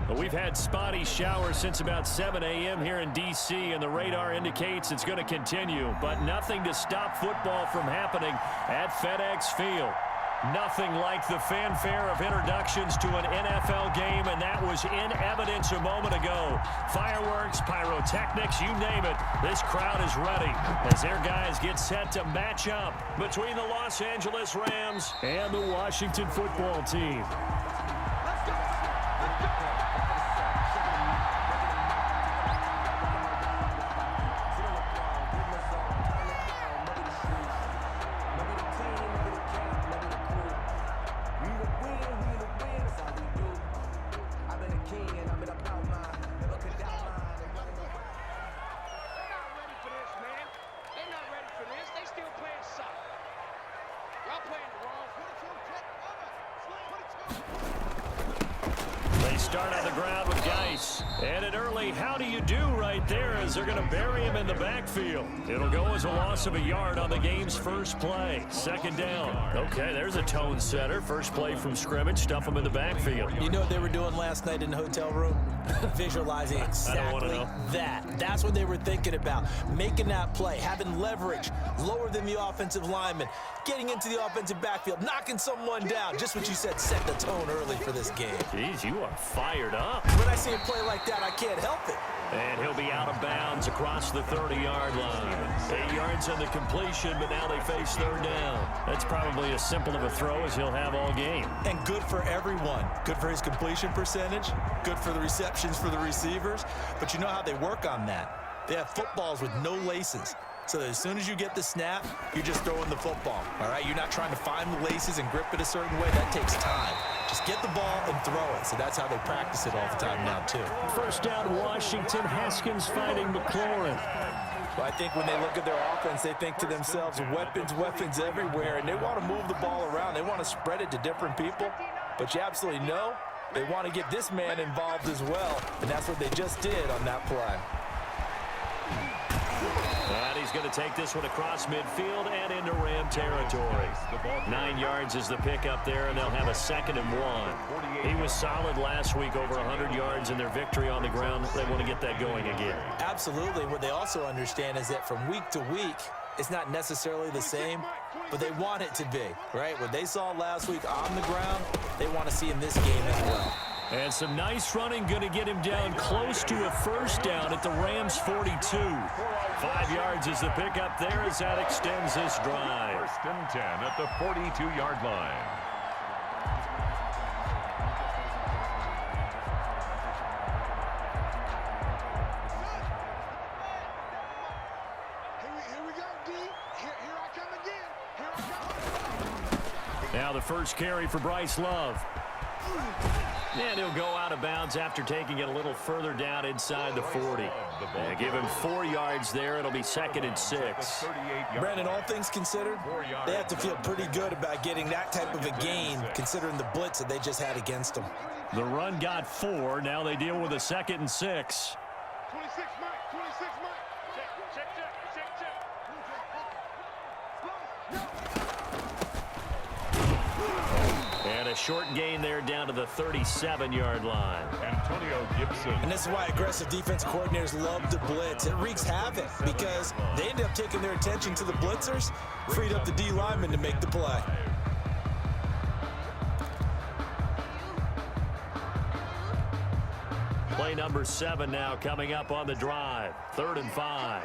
Well, we've had spotty showers since about 7 a.m. here in D.C., and the radar indicates it's going to continue, but nothing to stop football from happening at FedEx Field. Nothing like the fanfare of introductions to an NFL game, and that was in evidence a moment ago. Fireworks, pyrotechnics, you name it. This crowd is ready as their guys get set to match up between the Los Angeles Rams and the Washington football team. Start on the ground with Ggc. And an early how do you do right there as they're going to bury him in the backfield. It'll go as a loss of a yard on the game's first play. Second down. Okay, there's a tone setter. First play from scrimmage. Stuff him in the backfield. You know what they were doing last night in the hotel room? Visualizing exactly that. That's what they were thinking about. Making that play, having leverage, lower than the offensive lineman, getting into the offensive backfield, knocking someone down. Just what you said, set the tone early for this game. Jeez, you are fired up. When I see a play like that, I can't help it. And he'll be out of bounds across the 30-yard line. 8 yards on the completion, but now they face third down. That's probably as simple of a throw as he'll have all game. And good for everyone. Good for his completion percentage. Good for the receptions for the receivers. But you know how they work on that. They have footballs with no laces. So that as soon as you get the snap, you're just throwing the football. All right? You're not trying to find the laces and grip it a certain way. That takes time. Just get the ball and throw it. So that's how they practice it all the time now, too. First down, Washington. Haskins fighting McLaurin. Well, I think when they look at their offense, they think to themselves, weapons, weapons everywhere. And they want to move the ball around. They want to spread it to different people. But you absolutely know they want to get this man involved as well. And that's what they just did on that play. And he's going to take this one across midfield and into Ram territory. 9 yards is the pickup there, and they'll have a 2nd and 1. He was solid last week, over 100 yards in their victory on the ground. They want to get that going again. Absolutely. What they also understand is that from week to week, it's not necessarily the same, but they want it to be, right? What they saw last week on the ground, they want to see in this game as well. And some nice running, going to get him down close to a first down at the Rams' 42. 5 yards is the pickup there as that extends this drive. 1st and 10 at the 42-yard line. Here we go, D. Here I come again. Here I come. Now the first carry for Bryce Love. And he'll go out of bounds after taking it a little further down inside the 40. Give him 4 yards there. It'll be 2nd and 6. Brandon, all things considered, they have to feel pretty good about getting that type of a gain, considering the blitz that they just had against them. The run got 4. Now they deal with a 2nd and 6. 26, Mike. 26, Mike. Check. And a short gain there down to the 37-yard line. Antonio Gibson. And this is why aggressive defense coordinators love to blitz. It wreaks havoc because they end up taking their attention to the blitzers, freed up the D lineman to make the play. Play number 7 now coming up on the drive. 3rd and 5.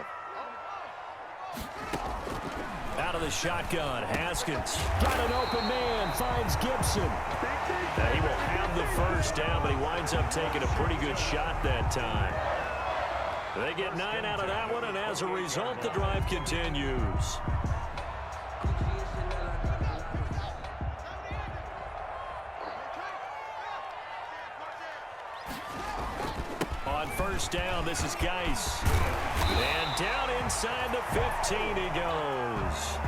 Out of the shotgun, Haskins got an open man, finds Gibson. He will have the first down, but he winds up taking a pretty good shot that time. They get 9 out of that one, and as a result, the drive continues. On first down, this is Ggc. And down inside the 15 he goes.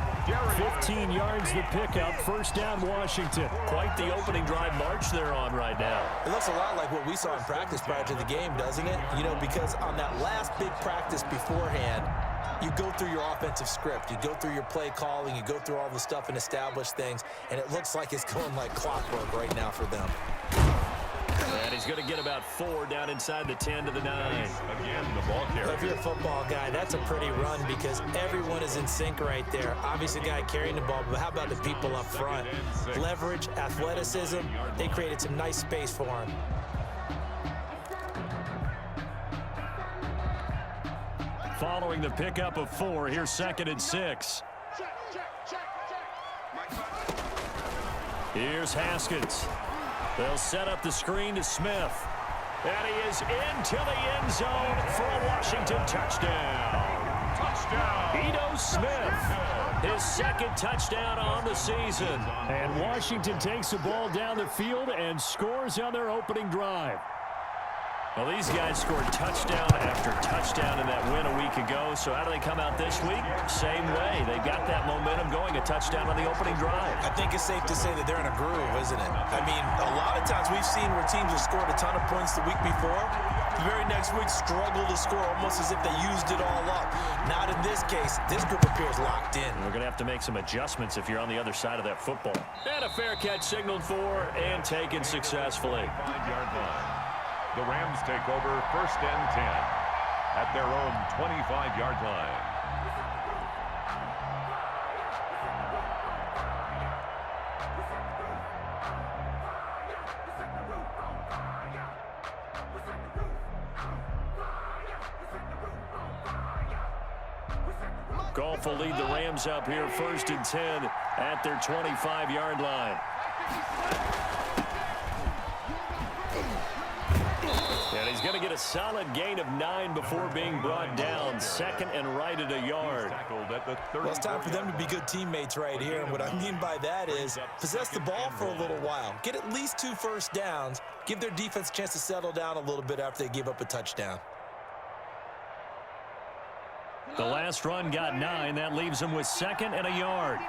15 yards the pickup. First down, Washington. Quite the opening drive march they're on right now. It looks a lot like what we saw in practice prior to the game, doesn't it? You know, because on that last big practice beforehand, you go through your offensive script. You go through your play calling. You go through all the stuff and establish things. And it looks like it's going like clockwork right now for them. And he's going to get about 4 down inside the 10 to the 9. Again, the ball carrier. If you're a football guy, that's a pretty run because everyone is in sync right there. Obviously, the guy carrying the ball, but how about the people up front? Leverage, athleticism, they created some nice space for him. Following the pickup of 4, here's 2nd and 6. Here's Haskins. They'll set up the screen to Smith. And he is into the end zone for a Washington touchdown. Touchdown. Ito Smith, his 2nd touchdown on the season. And Washington takes the ball down the field and scores on their opening drive. Well, these guys scored touchdown after touchdown in that win a week ago. So how do they come out this week? Same way. They got that momentum going, a touchdown on the opening drive. I think it's safe to say that they're in a groove, isn't it? I mean, a lot of times we've seen where teams have scored a ton of points the week before. The very next week struggle to score almost as if they used it all up. Not in this case. This group appears locked in. We're going to have to make some adjustments if you're on the other side of that football. And a fair catch signaled for and taken successfully. 5-yard line. The Rams take over 1st and 10 at their own 25-yard line. Goff will lead the Rams up here 1st and 10 at their 25-yard line. And he's going to get a solid gain of 9 before being brought down. 2nd and right at a yard. Well, it's time for them to be good teammates right here. And what I mean by that is possess the ball for a little while. Get at least 2 first downs. Give their defense a chance to settle down a little bit after they give up a touchdown. The last run got 9. That leaves him with 2nd and a yard.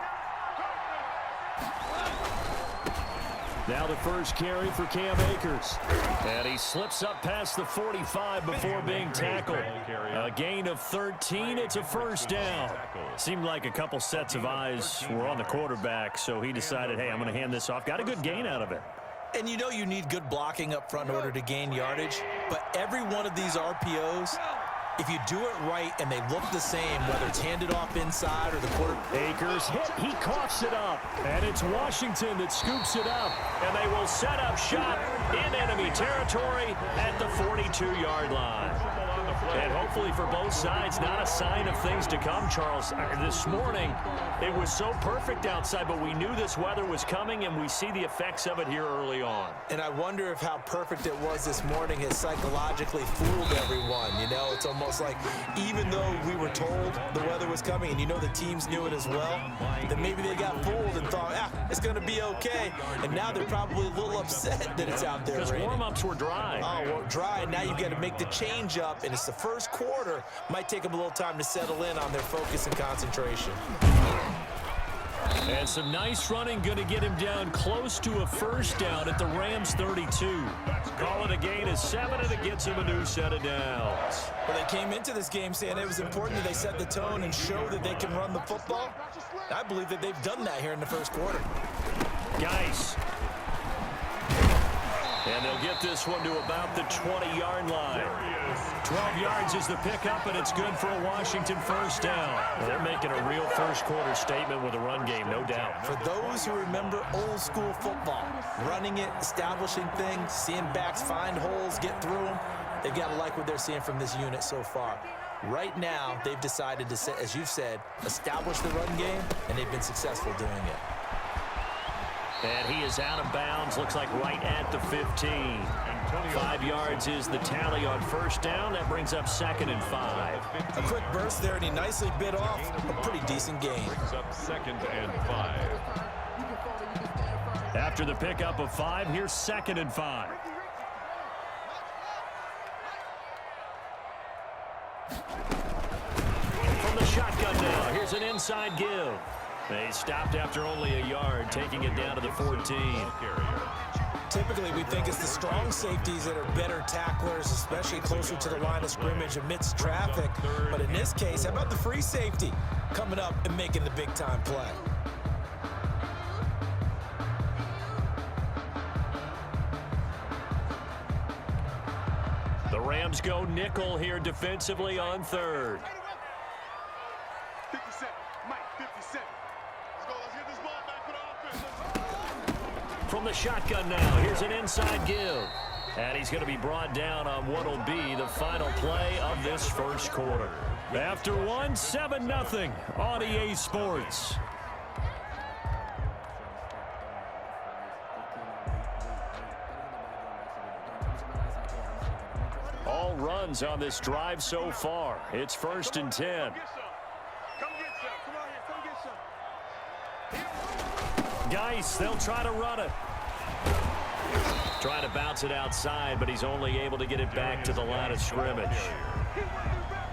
Now the first carry for Cam Akers. And he slips up past the 45 before being tackled. A gain of 13. It's a first down. Seemed like a couple sets of eyes were on the quarterback, so he decided, hey, I'm going to hand this off. Got a good gain out of it. And you know you need good blocking up front in order to gain yardage. But every one of these RPOs, if you do it right and they look the same, whether it's handed off inside or the quarter. Akers hit, he coughs it up, and it's Washington that scoops it up, and they will set up shop in enemy territory at the 42-yard line. And hopefully for both sides, not a sign of things to come, Charles. This morning, it was so perfect outside, but we knew this weather was coming, and we see the effects of it here early on. And I wonder if how perfect it was this morning has psychologically fooled everyone. You know, it's almost like even though we were told the weather was coming, and you know the teams knew it as well, that maybe they got fooled and thought, it's going to be okay. And now they're probably a little upset that it's out there raining. Because warm-ups were dry. Oh, well, dry. Now you've got to make the change up, and it's the first quarter. Might take them a little time to settle in on their focus and concentration. And some nice running, going to get him down close to a first down at the Rams 32. Call it a gain of 7, and it gets him a new set of downs. Well, they came into this game saying it was important that they set the tone and show that they can run the football. I believe that they've done that here in the first quarter. Guys. And they'll get this one to about the 20-yard line. 12 yards is the pickup, and it's good for a Washington first down. Well, they're making a real first-quarter statement with a run game, no doubt. For those who remember old-school football, running it, establishing things, seeing backs find holes, get through them, they've got to like what they're seeing from this unit so far. Right now, they've decided to, as you've said, establish the run game, and they've been successful doing it. And he is out of bounds, looks like right at the 15. 5 yards is the tally on first down. That brings up 2nd and 5. A quick burst there, and he nicely bit off a pretty decent gain. Brings up 2nd and 5. After the pickup of 5, here's 2nd and 5. From the shotgun now, here's an inside give. They stopped after only a yard, taking it down to the 14. Typically, we think it's the strong safeties that are better tacklers, especially closer to the line of scrimmage amidst traffic. But in this case, how about the free safety coming up and making the big-time play? The Rams go nickel here defensively on third. 57. Mike, 57. Let's go. Let's get this ball back for the offense. From the shotgun now, here's an inside give. And he's going to be brought down on what will be the final play of this first quarter. After one, 7-0 on EA Sports. All runs on this drive so far. It's 1st and 10. Come get some. Come on here. Come get some. Ggc, they'll try to run it. Trying to bounce it outside, but he's only able to get it back to the line of scrimmage.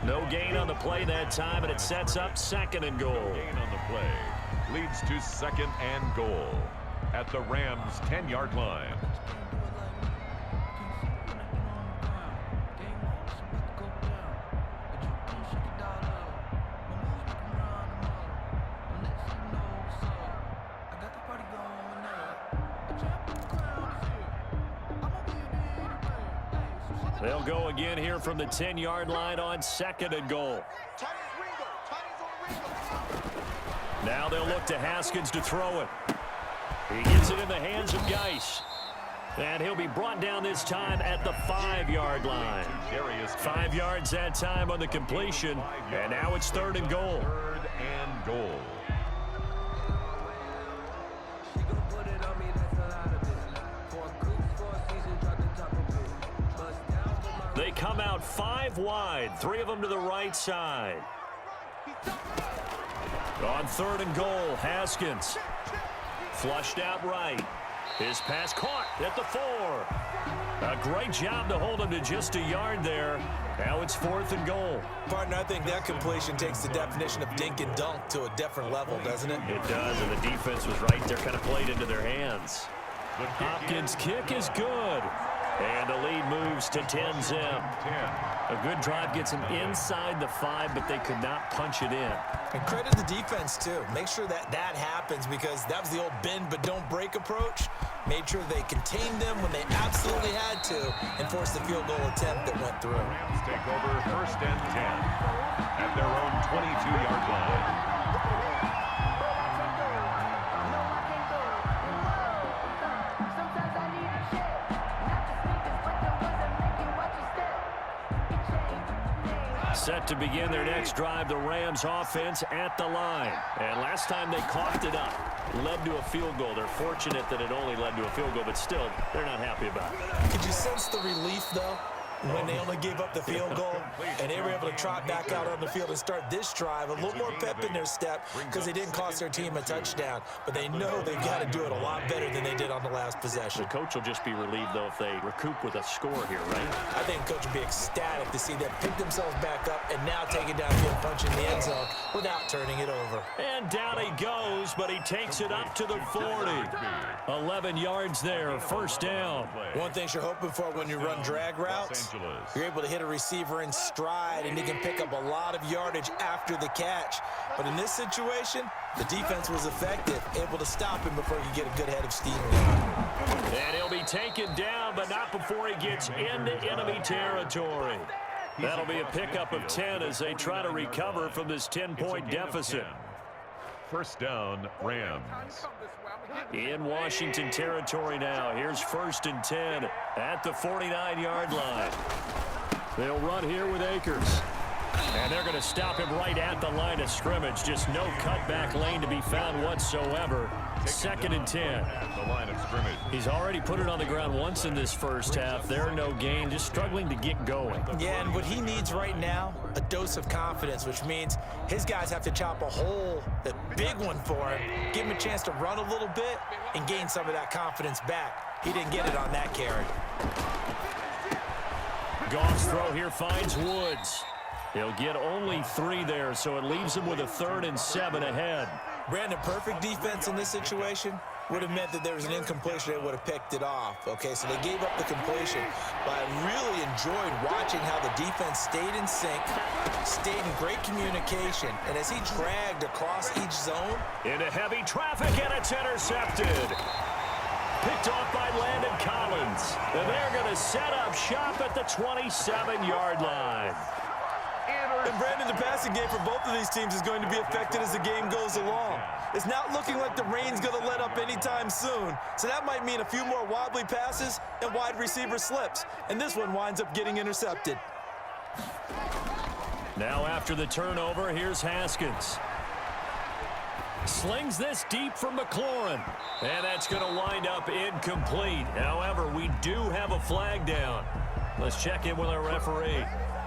No gain on the play that time, and it sets up 2nd and goal. Gain on the play leads to 2nd and goal at the Rams' 10-yard line. They'll go again here from the 10-yard line on 2nd and goal. Now they'll look to Haskins to throw it. He gets it in the hands of Ggc. And he'll be brought down this time at the 5-yard line. 5 yards that time on the completion. And now it's 3rd and goal. 3rd and goal. They come out 5 wide, 3 of them to the right side. On 3rd and goal, Haskins. Flushed out right. His pass caught at the 4. A great job to hold him to just a yard there. Now it's 4th and goal. Partner, I think that completion takes the definition of dink and dunk to a different level, doesn't it? It does, and the defense was right there, kind of played into their hands. Hopkins' kick is good. And the lead moves to 10-0. A good drive gets them inside the 5, but they could not punch it in. And credit the defense, too. Make sure that happens, because that was the old bend but don't break approach. Made sure they contained them when they absolutely had to and forced the field goal attempt that went through. Rams take over 1st and 10 at their own 22-yard line. Set to begin their next drive, the Rams offense at the line. And last time they coughed it up, led to a field goal. They're fortunate that it only led to a field goal, but still, they're not happy about it. Could you sense the relief, though, when they only gave up the field goal and they were able to trot back out on the field and start this drive? A little more pep in their step because they didn't cost their team a touchdown, but they know they've got to do it a lot better than they did on the last possession. The coach will just be relieved, though, if they recoup with a score here, right? I think the coach will be ecstatic to see them pick themselves back up and now take it downfield, punch in the end zone without turning it over. And down he goes, but he takes it up to the 40. 11 yards there, 1st down. One thing you're hoping for when you run drag routes, you're able to hit a receiver in stride and he can pick up a lot of yardage after the catch. But in this situation, the defense was effective, able to stop him before he could get a good head of steam. And he'll be taken down, but not before he gets into enemy territory. That'll be a pickup of 10 as they try to recover from this 10-point deficit. 1st down, Rams. In Washington territory now. Here's 1st and 10 at the 49-yard line. They'll run here with Akers. And they're going to stop him right at the line of scrimmage. Just no cutback lane to be found whatsoever. 2nd and 10. At the line of scrimmage. He's already put it on the ground once in this first half. There are no gain, just struggling to get going. Yeah, and what he needs right now, a dose of confidence, which means his guys have to chop a hole, a big one for him, give him a chance to run a little bit and gain some of that confidence back. He didn't get it on that carry. Goff's throw here finds Woods. He'll get only 3 there, so it leaves him with a 3rd and 7 ahead. Brandon, perfect defense in this situation would have meant that there was an incompletion. They would have picked it off. Okay, so they gave up the completion. But I really enjoyed watching how the defense stayed in sync, stayed in great communication, and as he dragged across each zone. Into heavy traffic, and it's intercepted. picked off by Landon Collins. And they're going to set up shop at the 27-yard line. And Brandon, the passing game for both of these teams is going to be affected as the game goes along. It's not looking like the rain's going to let up anytime soon, so that might mean a few more wobbly passes and wide receiver slips. And this one winds up getting intercepted. Now after the turnover, here's Haskins. Slings this deep from McLaurin. And that's going to wind up incomplete. However, we do have a flag down. Let's check in with our referee.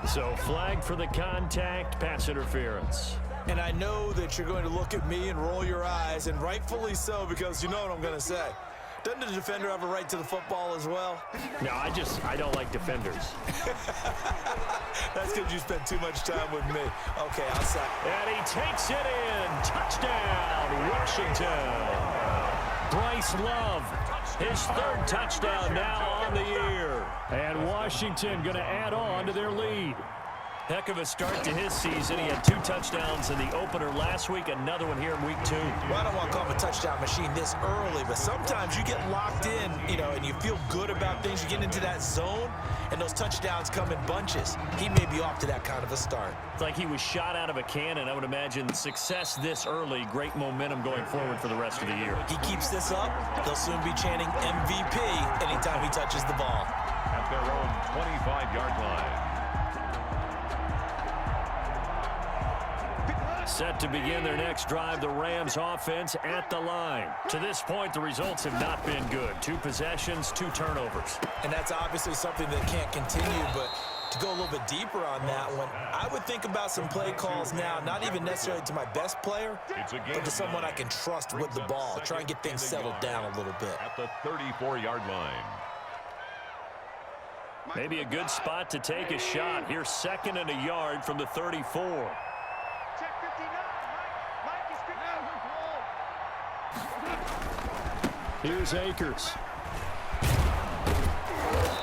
So flag for the contact, pass interference. And I know that you're going to look at me and roll your eyes, and rightfully so, because you know what I'm going to say. Doesn't the defender have a right to the football as well? No, I don't like defenders. That's because you spent too much time with me. Okay, I'll stop. And he takes it in. Touchdown, Washington. Bryce Love, his third touchdown now on the year. And Washington going to add on to their lead. Heck of a start to his season. He had 2 touchdowns in the opener last week, another one here in week 2. Well, I don't want to call him a touchdown machine this early, but sometimes you get locked in, and you feel good about things. You get into that zone, and those touchdowns come in bunches. He may be off to that kind of a start. It's like he was shot out of a cannon. I would imagine success this early, great momentum going forward for the rest of the year. He keeps this up, they'll soon be chanting MVP anytime he touches the ball. At their own 25-yard line. Set to begin their next drive, the Rams offense at the line. To this point, the results have not been good. 2 possessions, 2 turnovers. And that's obviously something that can't continue, but to go a little bit deeper on that one, I would think about some play calls now, not even necessarily to my best player, but to someone I can trust with the ball. Try and get things settled down a little bit. At the 34-yard line. Maybe a good spot to take a shot. Here's 2nd and a yard from the 34. Here's Akers.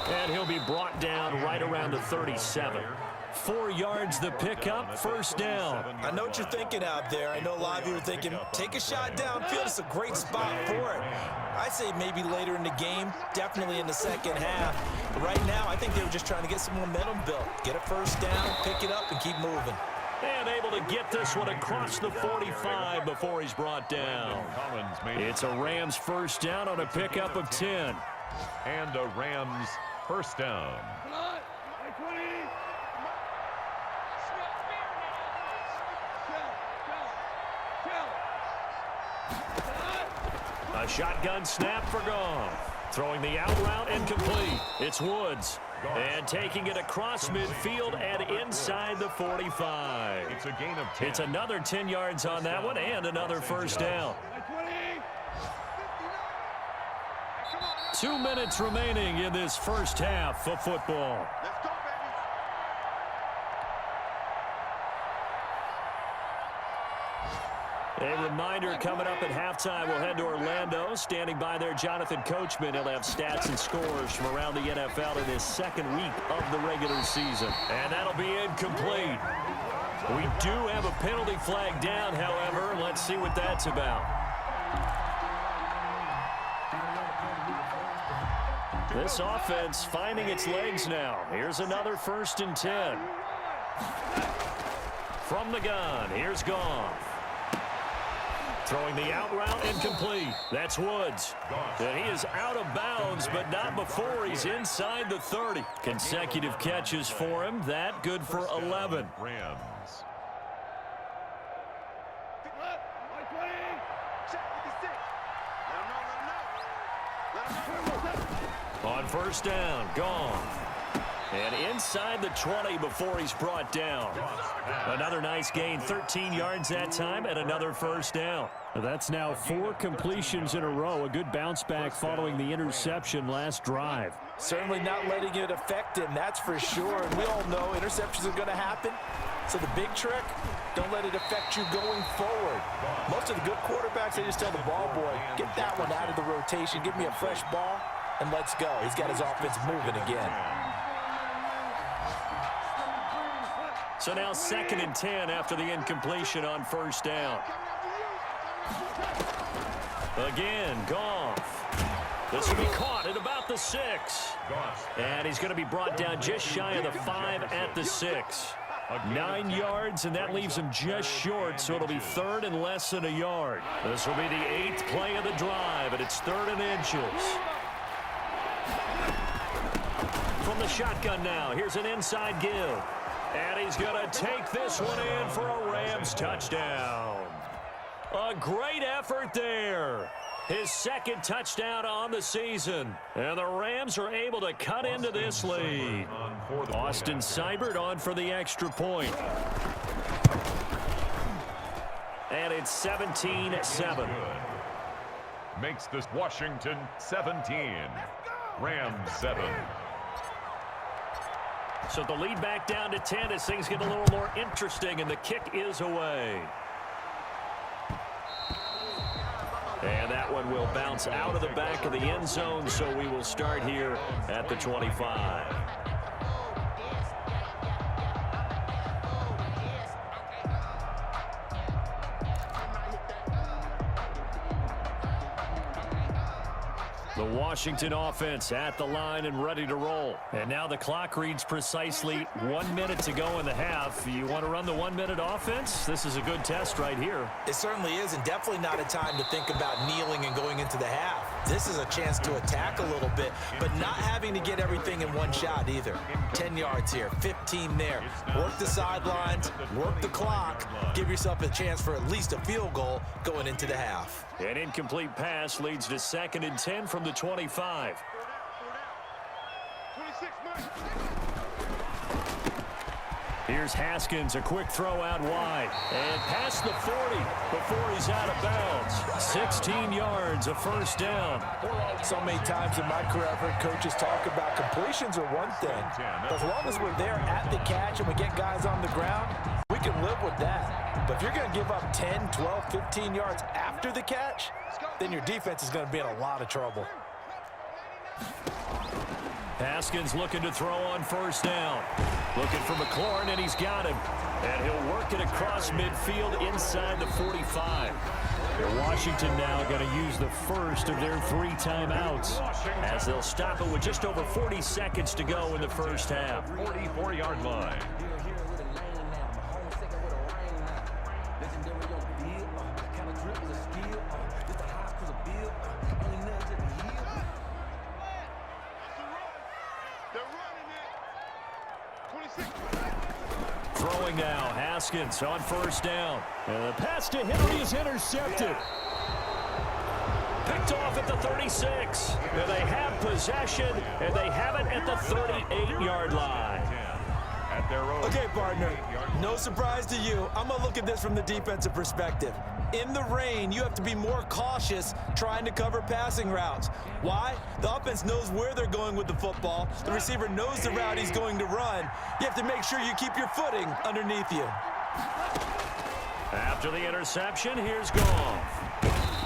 And he'll be brought down right around the 37. 4 yards the pickup, first down. I know what you're thinking out there. I know a lot of you are thinking, take a shot downfield. It's a great spot for it. I say maybe later in the game, definitely in the second half. But right now, I think they were just trying to get some momentum built. Get a first down, pick it up, and keep moving. And able to get this one across the 45 before he's brought down. It's a Rams first down on a pickup of 10. And a Rams first down. A shotgun snap for Goff. Throwing the out route incomplete. It's Woods. And taking it across midfield and inside the 45. It's a gain of 10. It's another 10 yards on that one and another first down. 2 minutes remaining in this first half of football. Let's go, baby. A reminder coming up at halftime, we'll head to Orlando. Standing by there, Jonathan Coachman. He'll have stats and scores from around the NFL in his 2nd week of the regular season. And that'll be incomplete. We do have a penalty flag down, however. Let's see what that's about. This offense finding its legs now. Here's another 1st and 10. From the gun, here's Goff. Throwing the out route incomplete. That's Woods. And he is out of bounds, but not before he's inside the 30. Consecutive catches for him. That good for 11. Rams. On first down, Goff. And inside the 20 before he's brought down. Another nice gain, 13 yards that time, and another first down. That's now 4 completions in a row. A good bounce back following the interception last drive. Certainly not letting it affect him, that's for sure. And we all know interceptions are going to happen. So the big trick, don't let it affect you going forward. Most of the good quarterbacks, they just tell the ball boy, get that one out of the rotation, give me a fresh ball, and let's go. He's got his offense moving again. So now 2nd and 10 after the incompletion on first down. Again, Goff. This will be caught at about the 6. And he's going to be brought down just shy of the 5 at the 6. 9 yards, and that leaves him just short, so it'll be 3rd and less than a yard. This will be the 8th play of the drive, and it's 3rd and inches. From the shotgun now, here's an inside give. And he's going to take this one in for a Rams touchdown. A great effort there. His 2nd touchdown on the season. And the Rams are able to cut into this lead. Austin Seibert on for the extra point. And it's 17-7. Makes this Washington 17. Rams 7. So the lead back down to 10 as things get a little more interesting, and the kick is away. And that one will bounce out of the back of the end zone, so we will start here at the 25. The Washington offense at the line and ready to roll. And now the clock reads precisely 1 minute to go in the half. You want to run the 1 minute offense? This is a good test right here. It certainly is, and definitely not a time to think about kneeling and going into the half. This is a chance to attack a little bit, but not having to get everything in one shot either. 10 yards here, 15 there. Work the sidelines, work the clock, give yourself a chance for at least a field goal going into the half. An incomplete pass leads to 2nd and 10 from the 25. 26, Mike. Here's Haskins, a quick throw out wide. And past the 40 before he's out of bounds. 16 yards, a first down. So many times in my career, I've heard coaches talk about completions are one thing. But as long as we're there at the catch and we get guys on the ground, we can live with that. But if you're going to give up 10, 12, 15 yards after the catch, then your defense is going to be in a lot of trouble. Haskins looking to throw on first down. Looking for McLaurin, and he's got him. And he'll work it across midfield inside the 45. Washington now going to use the first of their 3 timeouts as they'll stop it with just over 40 seconds to go in the first half. 44-yard line. Throwing now, Haskins on first down. And the pass to Henry is intercepted. Picked off at the 36. And they have possession, and they have it at the 38-yard line. Okay, partner, no surprise to you. I'm going to look at this from the defensive perspective. In the rain, you have to be more cautious trying to cover passing routes. Why? The offense knows where they're going with the football. The receiver knows the route he's going to run. You have to make sure you keep your footing underneath you. After the interception, here's Goff.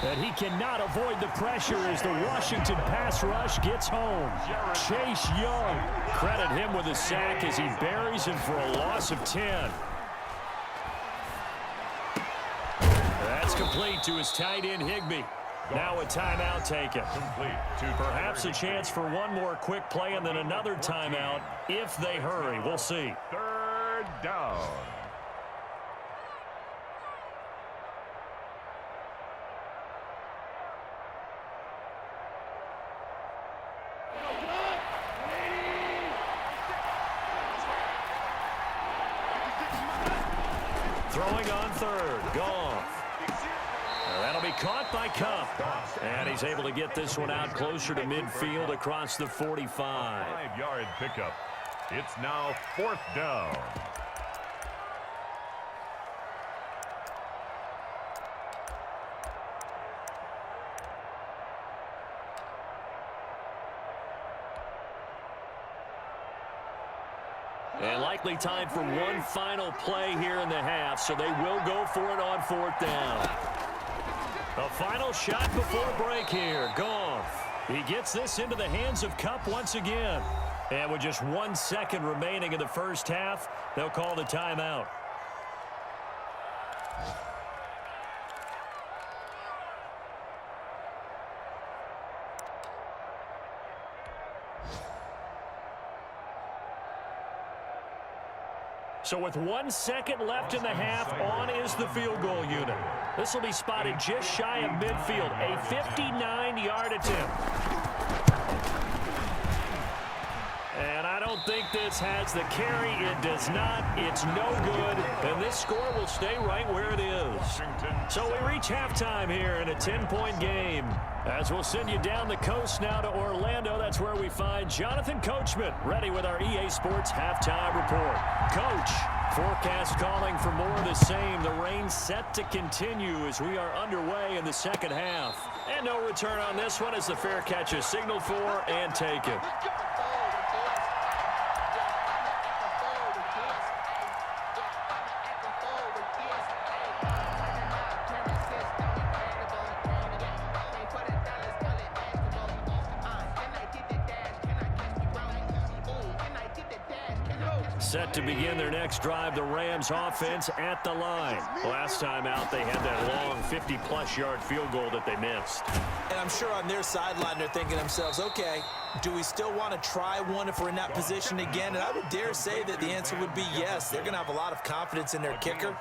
And he cannot avoid the pressure as the Washington pass rush gets home. Chase Young, credit him with a sack as he buries him for a loss of 10. That's complete to his tight end, Higbee. Now a timeout taken. Perhaps a chance for one more quick play and then another timeout if they hurry. We'll see. 3rd down. Throwing on 3rd. Goff. That'll be caught by Cup. And he's able to get this one out closer to midfield across the 45. 5-yard pickup. It's now 4th down. And likely time for one final play here in the half, so they will go for it on 4th down. A final shot before break here. Goff. He gets this into the hands of Cup once again. And with just 1 second remaining in the first half, they'll call the timeout. So with 1 second left in the half, on is the field goal unit. This will be spotted just shy of midfield, a 59-yard attempt. And I don't think this has the carry. It does not. It's no good. And this score will stay right where it is. So we reach halftime here in a 10-point game. As we'll send you down the coast now to Orlando. That's where we find Jonathan Coachman ready with our EA Sports halftime report. Coach, forecast calling for more of the same. The rain set to continue as we are underway in the second half. And no return on this one as the fair catch is signaled for and taken. Set to begin their next drive, the Rams offense at the line. Last time out, they had that long 50-plus yard field goal that they missed. And I'm sure on their sideline, they're thinking to themselves, okay, do we still want to try one if we're in that position again? And I would dare say that the answer would be yes. They're going to have a lot of confidence in their kicker.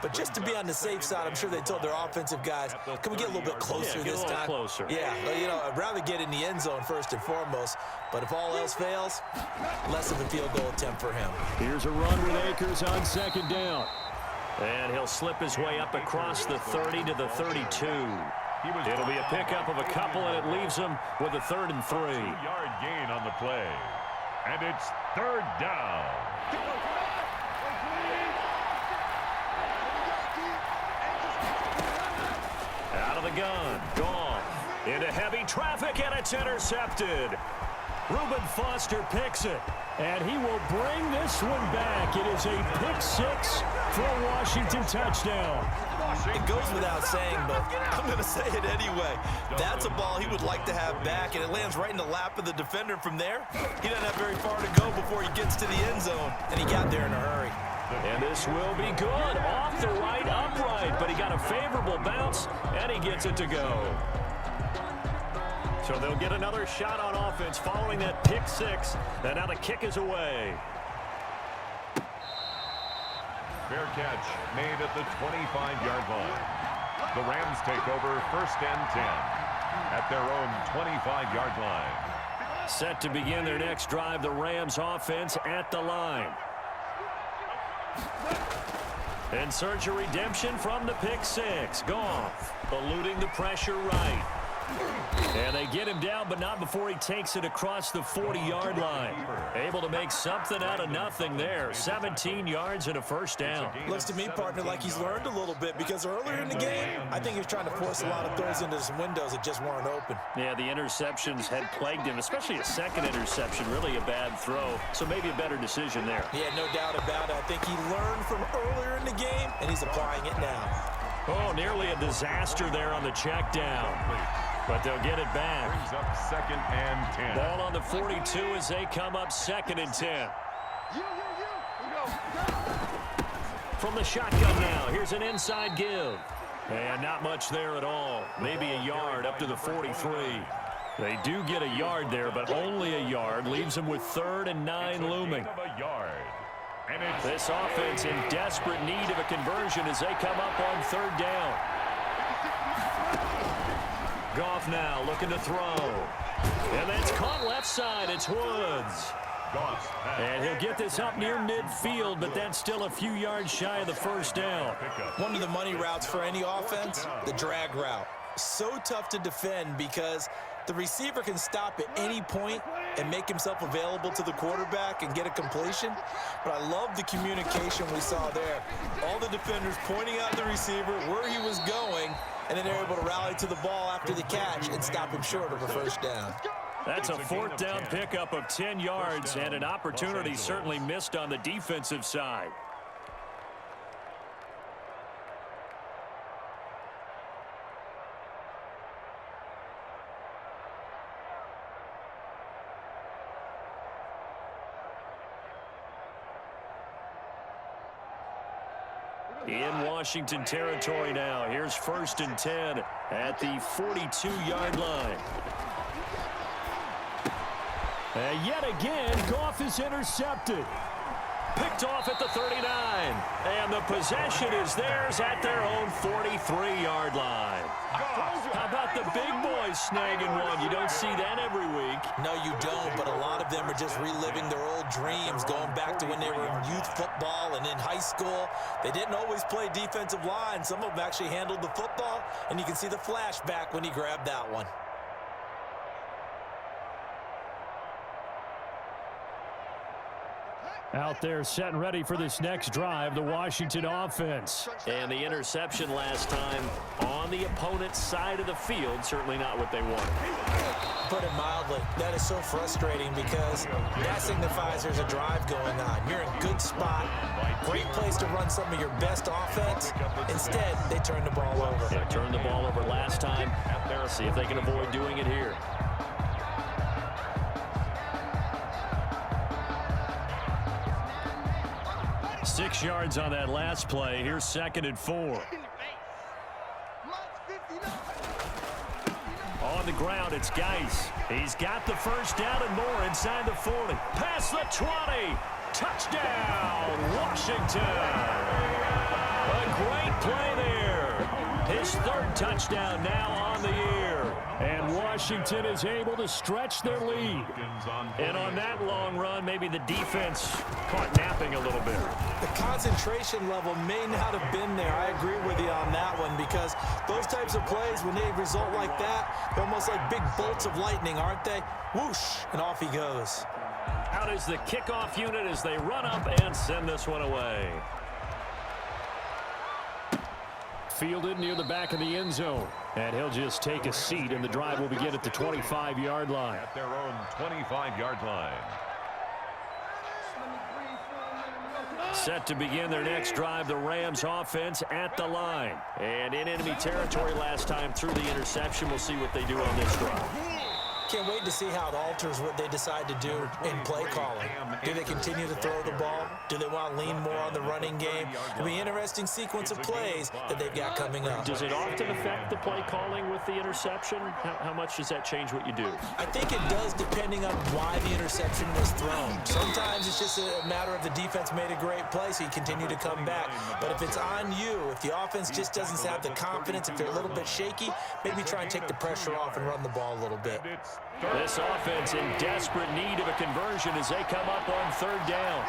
But just to be on the safe side, I'm sure they told their offensive guys, can we get a little bit closer this time? Closer. Yeah, well, you know, I'd rather get in the end zone first and foremost. But if all else fails, less of a field goal attempt for him. Here's a run with Akers on second down. And he'll slip his way up across the 30 to the 32. It'll be a pickup of a couple, and it leaves him with a 3rd and 3. 2-yard gain on the play. And it's 3rd down. Out of the gun. Goff into heavy traffic, and it's intercepted. Reuben Foster picks it, and he will bring this one back. It is a pick six for a Washington touchdown. It goes without saying, but I'm going to say it anyway. That's a ball he would like to have back, and it lands right in the lap of the defender from there. He doesn't have very far to go before he gets to the end zone, and he got there in a hurry. And this will be good. Off the right upright, but he got a favorable bounce, and he gets it to go. So they'll get another shot on offense following that pick six, and now the kick is away. Fair catch made at the 25-yard line. The Rams take over 1st and 10 at their own 25-yard line. Set to begin their next drive, the Rams offense at the line. In search of redemption from the pick six. Goff eluding the pressure right. And they get him down, but not before he takes it across the 40-yard line. Able to make something out of nothing there. 17 yards and a 1st down. Looks to me, partner, like he's learned a little bit, because earlier in the game, I think he was trying to force a lot of throws into some windows that just weren't open. Yeah, the interceptions had plagued him, especially a second interception, really a bad throw. So maybe a better decision there. Yeah, no doubt about it. I think he learned from earlier in the game, and he's applying it now. Oh, nearly a disaster there on the check down. But they'll get it back. Brings up 2nd and 10. Ball on the 42 as they come up 2nd and 10. From the shotgun now, here's an inside give. And not much there at all. Maybe a yard up to the 43. They do get a yard there, but only a yard. Leaves them with 3rd and 9 looming. This offense in desperate need of a conversion as they come up on 3rd down. Goff now looking to throw. And that's caught left side. It's Woods. And he'll get this up near midfield, but that's still a few yards shy of the 1st down. One of the money routes for any offense, the drag route. So tough to defend because the receiver can stop at any point and make himself available to the quarterback and get a completion. But I love the communication we saw there. All the defenders pointing out the receiver, where he was going, and then they're able to rally to the ball after the catch and stop him short of a 1st down. That's a 4th down pickup of 10 yards and an opportunity certainly missed on the defensive side. In Washington territory now. Here's 1st and 10 at the 42-yard line. And yet again, Goff is intercepted. Picked off at the 39. And the possession is theirs at their own 43-yard line. How about the big boys snagging one? You don't see that every week. No, you don't, but a lot of them are just reliving their old dreams, going back to when they were in youth football and in high school. They didn't always play defensive line. Some of them actually handled the football, and you can see the flashback when he grabbed that one. Out there setting ready for this next drive, the Washington offense. And the interception last time on the opponent's side of the field, certainly not what they wanted. Put it mildly, that is so frustrating because that signifies there's a drive going on. You're in a good spot, great place to run some of your best offense. Instead, they turn the ball over. They turned the ball over last time. See if they can avoid doing it here. Six yards on that last play. Here's 2nd and 4. On the ground, it's Ggc. He's got the first down and more inside the 40. Past the 20. Touchdown, Washington. A great play there. His 3rd touchdown now on the year. And Washington is able to stretch their lead. And on that long run, maybe the defense caught napping a little bit. The concentration level may not have been there. I agree with you on that one because those types of plays, when they result like that, they're almost like big bolts of lightning, aren't they? Whoosh, and off he goes. Out is the kickoff unit as they run up and send this one away. Fielded near the back of the end zone. And he'll just take a seat, and the drive will begin at the 25-yard line. At their own 25-yard line. Set to begin their next drive, the Rams offense at the line. And in enemy territory last time through the interception. We'll see what they do on this drive. Can't wait to see how it alters what they decide to do in play calling. Do they continue to throw the ball? Do they want to lean more on the running game? It'll be an interesting sequence of plays that they've got coming up. Does it often affect the play calling with the interception? How much does that change what you do? I think it does depending on why the interception was thrown. Sometimes it's just a matter of the defense made a great play, so you continue to come back. But if it's on you, if the offense just doesn't have the confidence, if they're a little bit shaky, maybe try and take the pressure off and run the ball a little bit. This offense in desperate need of a conversion as they come up on 3rd down.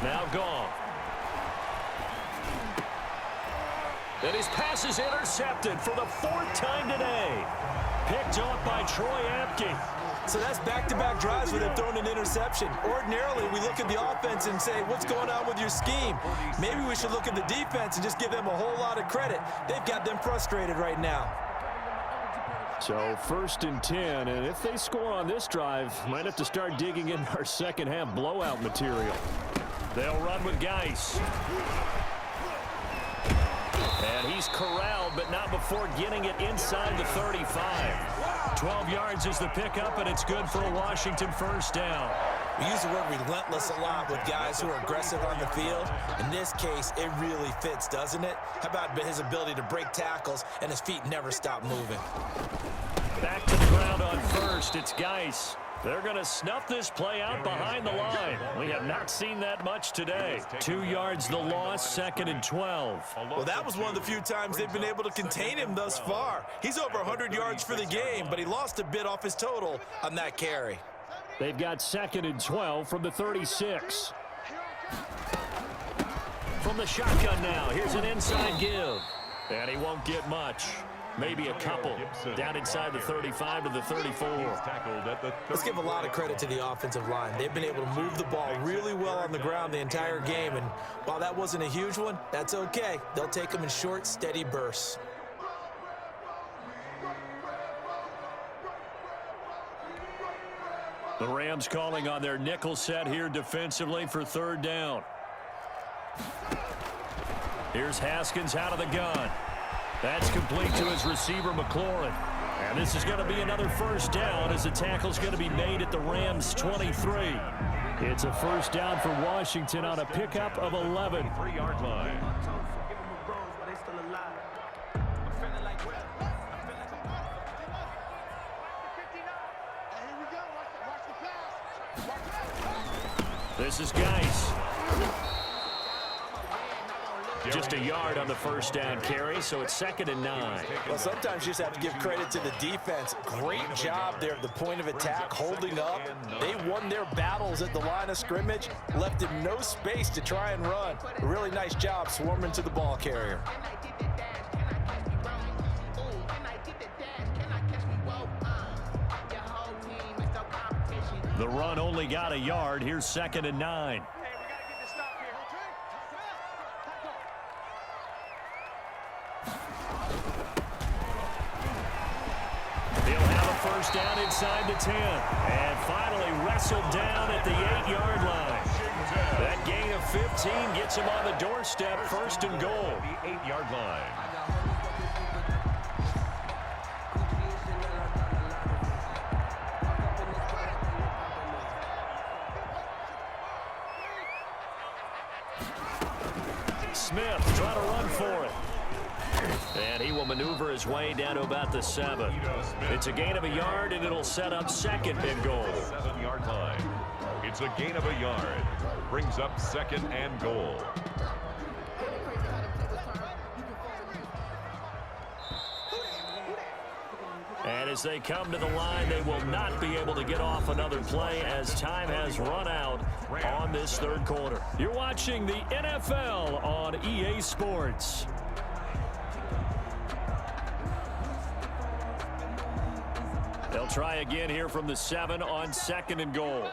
Now gone. And his pass is intercepted for the 4th time today. Picked off by Troy Apke. So that's back-to-back drives where they've thrown an interception. Ordinarily, we look at the offense and say, what's going on with your scheme? Maybe we should look at the defense and just give them a whole lot of credit. They've got them frustrated right now. So 1st and 10, and if they score on this drive, might have to start digging in our second-half blowout material. They'll run with Ggc. And he's corralled, but not before getting it inside the 35. 12 yards is the pickup, and it's good for a Washington 1st down. We use the word relentless a lot with guys who are aggressive on the field. In this case, it really fits, doesn't it? How about his ability to break tackles and his feet never stop moving? Back to the ground on 1st. It's Ggc. They're going to snuff this play out behind the line. We have not seen that much today. 2 yards the loss, 2nd and 12. Well, that was one of the few times they've been able to contain him thus far. He's over 100 yards for the game, but he lost a bit off his total on that carry. They've got 2nd and 12 from the 36. From the shotgun now, here's an inside give. And he won't get much. Maybe a couple. Down inside the 35 to the 34. Let's give a lot of credit to the offensive line. They've been able to move the ball really well on the ground the entire game. And while that wasn't a huge one, that's okay. They'll take them in short, steady bursts. The Rams calling on their nickel set here defensively for 3rd down. Here's Haskins out of the gun. That's complete to his receiver, McLaurin. And this is going to be another 1st down as the tackle's going to be made at the Rams' 23. It's a 1st down for Washington on a pickup of 11. 3-yard line. This is Ggc. Just a yard on the first down carry, so it's 2nd and 9. Well, sometimes you just have to give credit to the defense. Great job there at the point of attack, holding up. They won their battles at the line of scrimmage, left him no space to try and run. A really nice job swarming to the ball carrier. The run only got a yard. Here's 2nd and 9. First down inside the 10. And finally wrestled down at the 8-yard line. That gain of 15 gets him on the doorstep, 1st and goal. The 8-yard line. Smith trying to run for it. And he will maneuver his way down to about the 7. It's a gain of a yard, and it'll set up 2nd and goal. 7-yard line. It's a gain of a yard. Brings up 2nd and goal. And as they come to the line, they will not be able to get off another play as time has run out on this 3rd quarter. You're watching the NFL on EA Sports. They'll try again here from the 7 on 2nd and goal.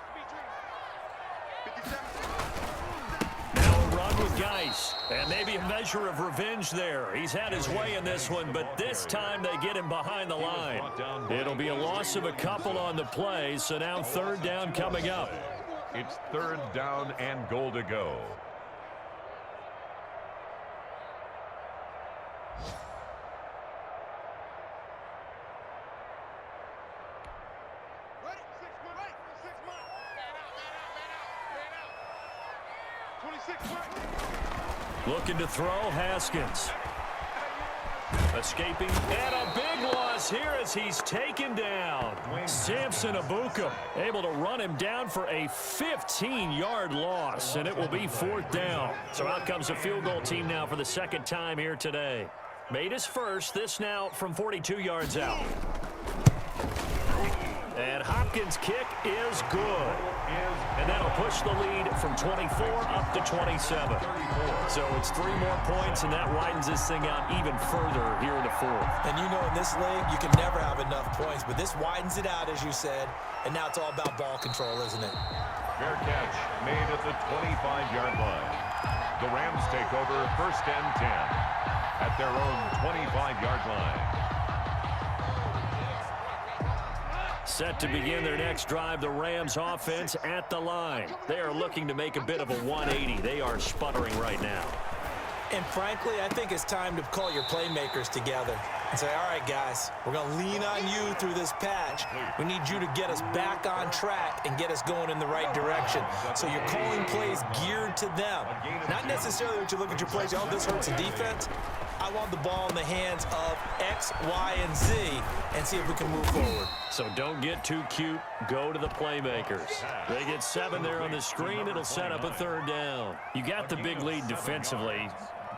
Now a run with Ggc. And maybe a measure of revenge there. He's had his way in this one, but this time they get him behind the line. It'll be a loss of a couple on the play, so now 3rd down coming up. It's 3rd down and goal to go. Looking to throw, Haskins. Escaping, and a big loss here as he's taken down. Samson Abuka able to run him down for a 15-yard loss, and it will be 4th down. So out comes a field goal team now for the 2nd time here today. Made his first, this now from 42 yards out. And Hopkins' kick is good. And that'll push the lead from 24 up to 27. So it's 3 more points, and that widens this thing out even further here in the 4th. And you know in this league, you can never have enough points, but this widens it out, as you said, and now it's all about ball control, isn't it? Fair catch made at the 25-yard line. The Rams take over 1st and 10 at their own 25-yard line. Set to begin their next drive, the Rams offense at the line. They are looking to make a bit of a 180. They are sputtering right now. And frankly, I think it's time to call your playmakers together and say, all right, guys, we're going to lean on you through this patch. We need you to get us back on track and get us going in the right direction. So you're calling plays geared to them. Not necessarily that you look at your plays, oh, this hurts the defense. I want the ball in the hands of X, Y, and Z and see if we can move forward. So don't get too cute. Go to the playmakers. They get 7 there on the screen. It'll set up a 3rd down. You got the big lead defensively.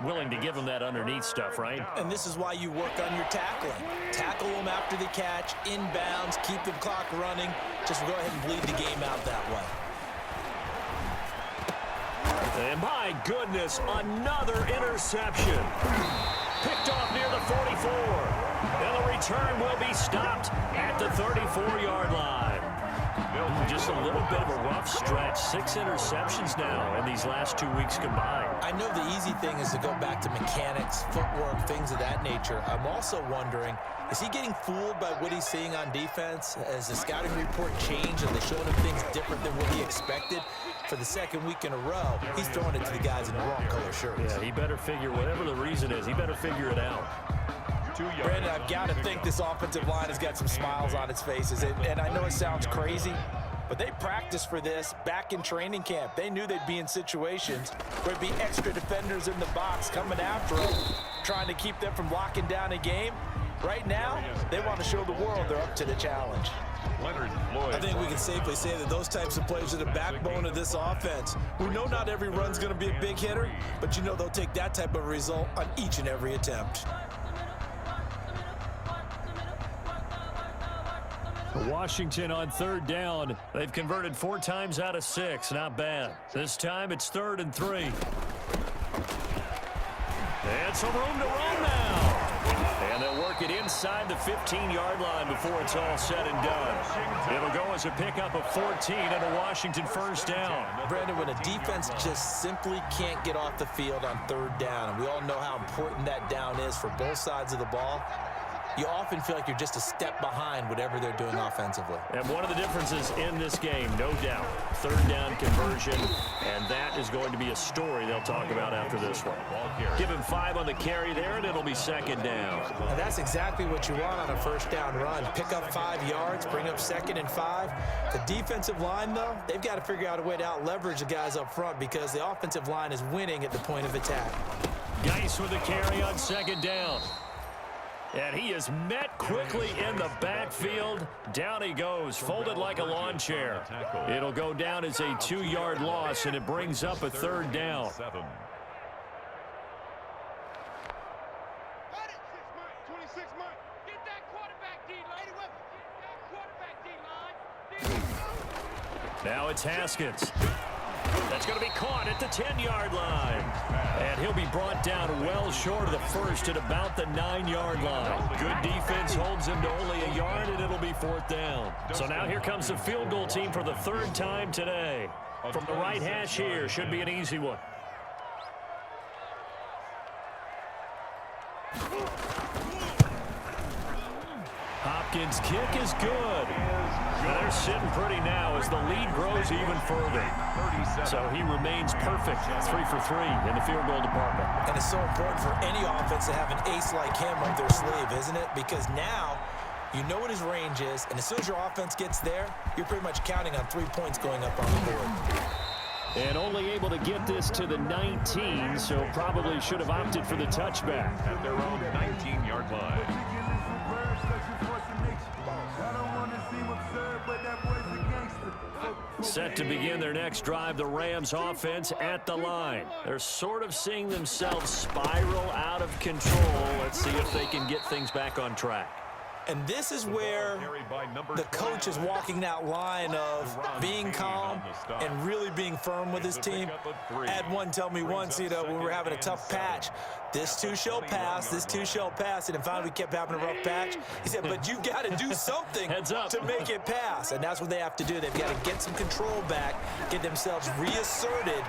Willing to give them that underneath stuff, right? And this is why you work on your tackling. Tackle them after the catch, inbounds, keep the clock running. Just go ahead and bleed the game out that way. And my goodness, another interception. Picked off near the 44. And the return will be stopped at the 34-yard line. Just a little bit of a rough stretch. 6 interceptions now in these last 2 weeks combined. I know the easy thing is to go back to mechanics, footwork, things of that nature. I'm also wondering, is he getting fooled by what he's seeing on defense? Has the scouting report changed? Are they showing him things different than what he expected? For the 2nd week in a row, he's throwing it to the guys in the wrong color shirts. Yeah, he better figure, whatever the reason is, he better figure it out. Brandon, I've got to think this offensive line has got some smiles on its faces. And I know it sounds crazy, but they practiced for this back in training camp. They knew they'd be in situations where there'd be extra defenders in the box coming after them, trying to keep them from locking down a game. Right now, they want to show the world they're up to the challenge. Leonard Floyd. I think we can safely say that those types of plays are the backbone of this offense. We know not every run's going to be a big hitter, but you know they'll take that type of result on each and every attempt. Washington on third down. They've converted 4 times out of 6. Not bad. This time it's 3rd and 3. And some room to run now. And they'll work it inside the 15-yard line before it's all said and done. It'll go as a pickup of 14 and a Washington first down. Brandon, when a defense just simply can't get off the field on third down, and we all know how important that down is for both sides of the ball, you often feel like you're just a step behind whatever they're doing offensively. And one of the differences in this game, no doubt, third down conversion, and that is going to be a story they'll talk about after this one. Give him 5 on the carry there, and it'll be 2nd down. And that's exactly what you want on a first down run. Pick up 5 yards, bring up 2nd and 5. The defensive line, though, they've got to figure out a way to out-leverage the guys up front because the offensive line is winning at the point of attack. Geis with the carry on 2nd down. And he is met quickly in the backfield. Down he goes, folded like a lawn chair. It'll go down as a 2-yard loss, and it brings up a 3rd down. 26 Mike. Get that quarterback D-line. Get that quarterback D-line. Now it's Haskins. That's going to be caught at the 10-yard line. And he'll be brought down well short of the first at about the 9-yard line. Good defense holds him to only a yard, and it'll be 4th down. So now here comes the field goal team for the 3rd time today. From the right hash here, should be an easy one. Hopkins' kick is good. Now they're sitting pretty now as the lead grows even further. So he remains perfect, 3 for 3 in the field goal department. And it's so important for any offense to have an ace like him up their sleeve, isn't it? Because now you know what his range is, and as soon as your offense gets there, you're pretty much counting on 3 points going up on the board. And only able to get this to the 19, so probably should have opted for the touchback. At their own 19-yard line. Set to begin their next drive, the Rams offense at the line. They're sort of seeing themselves spiral out of control. Let's see if they can get things back on track. And this is where the coach is walking that line of being calm and really being firm with his team. I had one tell me once, you know, when we were having a tough patch, this too shall pass, this too shall pass. And finally we kept having a rough patch. He said, but you got to do something to make it pass. And that's what they have to do. They've got to get some control back, get themselves reasserted,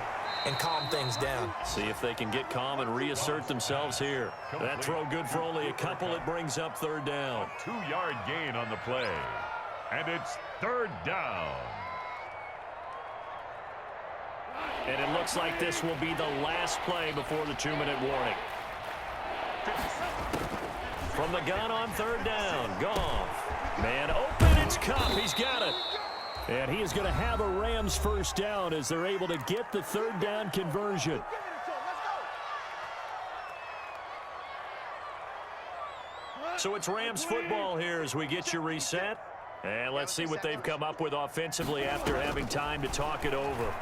and calm things down. See if they can get calm and reassert themselves here. That throw good for only a couple. It brings up 3rd down. 2-yard gain on the play. And it's 3rd down. And it looks like this will be the last play before the 2-minute warning. From the gun on 3rd down, Goff. Man open, it's Cup. He's got it. And he is going to have a Rams first down as they're able to get the 3rd down conversion. So it's Rams football here as we get you reset. And let's see what they've come up with offensively after having time to talk it over.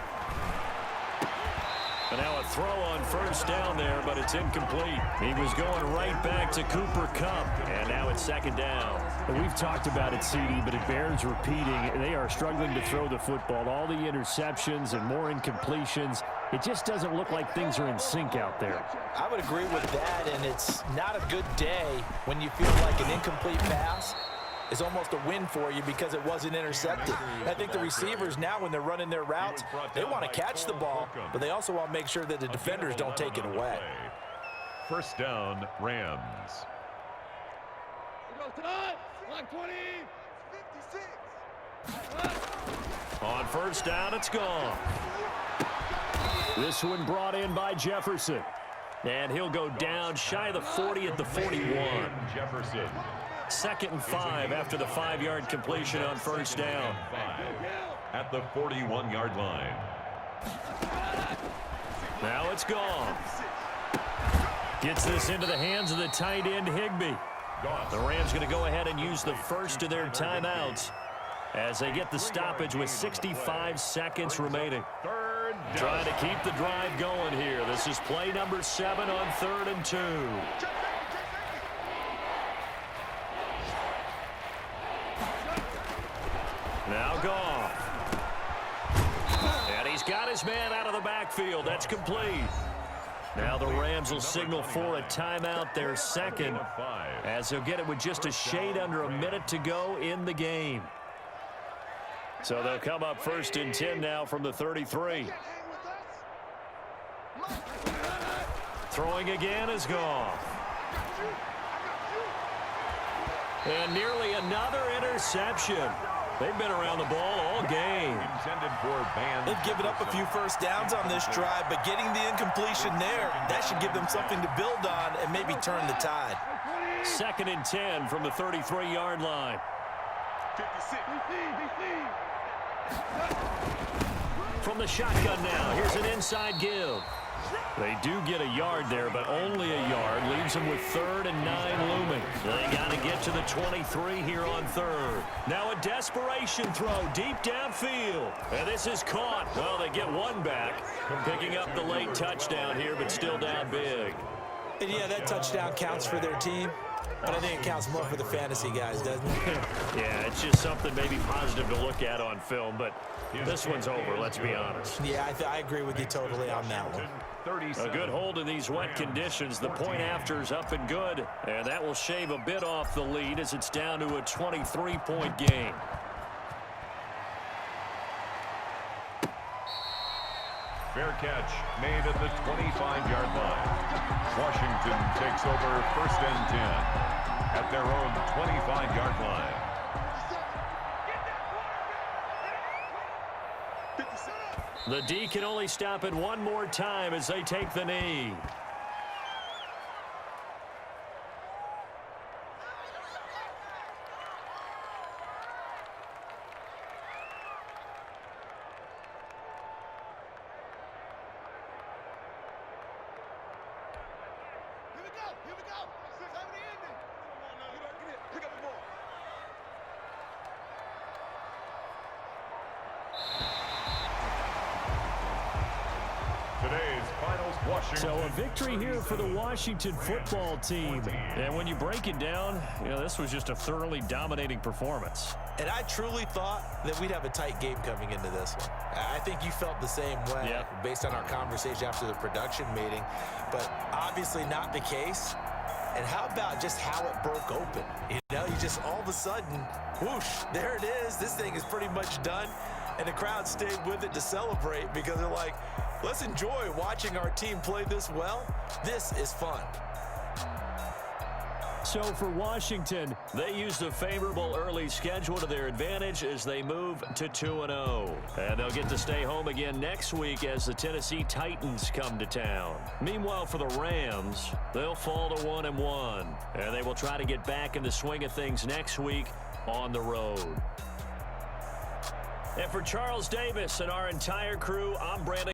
And now a throw on 1st down there, but it's incomplete. He was going right back to Cooper Kupp, and now it's 2nd down. We've talked about it, CD, but it bears repeating. They are struggling to throw the football. All the interceptions and more incompletions. It just doesn't look like things are in sync out there. I would agree with that, and it's not a good day when you feel like an incomplete pass is almost a win for you because it wasn't intercepted. And I think the receivers now, when they're running their routes, they want to catch the ball, but they also want to make sure that the defenders don't take it away. 1st down, Rams. Line 20. 56. On 1st down, it's gone. This one brought in by Jefferson. And he'll go down shy of the 40 at the 41. Jefferson. 2nd and 5 after the 5-yard completion on 1st down. At the 41-yard line. Now it's gone. Gets this into the hands of the tight end, Higbee. The Rams going to go ahead and use the first of their timeouts. as they get the stoppage with 65 seconds remaining. Third down. Trying to keep the drive going here. This is play number 7 on 3rd and 2. Now Goff. And he's got his man out of the backfield. That's complete. Now the Rams will signal for a timeout, their second, as they'll get it with just a shade under a minute to go in the game. So they'll come up 1st and 10 now from the 33. Throwing again is Goff. And nearly another interception. They've been around the ball all game. They've given up a few first downs on this drive, but getting the incompletion there, that should give them something to build on and maybe turn the tide. 2nd and 10 from the 33-yard line. From the shotgun now, here's an inside give. They do get a yard there, but only a yard. Leaves them with 3rd and 9 looming. They got to get to the 23 here on 3rd. Now a desperation throw deep downfield. And this is caught. Well, they get one back. Picking up the late touchdown here, but still down big. And yeah, that touchdown counts for their team, but I think it counts more for the fantasy guys, doesn't it? Yeah, it's just something maybe positive to look at on film, but this one's over, let's be honest. Yeah, I agree with you totally on that one. A good hold in these wet conditions. The point after's up and good, and that will shave a bit off the lead as it's down to a 23-point game. Fair catch made at the 25-yard line. Washington takes over 1st and 10 at their own 25-yard line. The D can only stop it one more time as they take the knee. Here we go. Time to end it. Come on now. Get it. Pick up the ball. Today's finals, Washington. So a victory here for the Washington football team. And when you break it down, this was just a thoroughly dominating performance. And I truly thought that we'd have a tight game coming into this one. I think you felt the same way based on our conversation after the production meeting, but obviously not the case. And how about just how it broke open? You just all of a sudden, whoosh, there it is. This thing is pretty much done. And the crowd stayed with it to celebrate because they're like, let's enjoy watching our team play this well. This is fun. So for Washington, they use the favorable early schedule to their advantage as they move to 2-0. And they'll get to stay home again next week as the Tennessee Titans come to town. Meanwhile, for the Rams, they'll fall to 1-1. And they will try to get back in the swing of things next week on the road. And for Charles Davis and our entire crew, I'm Brandon.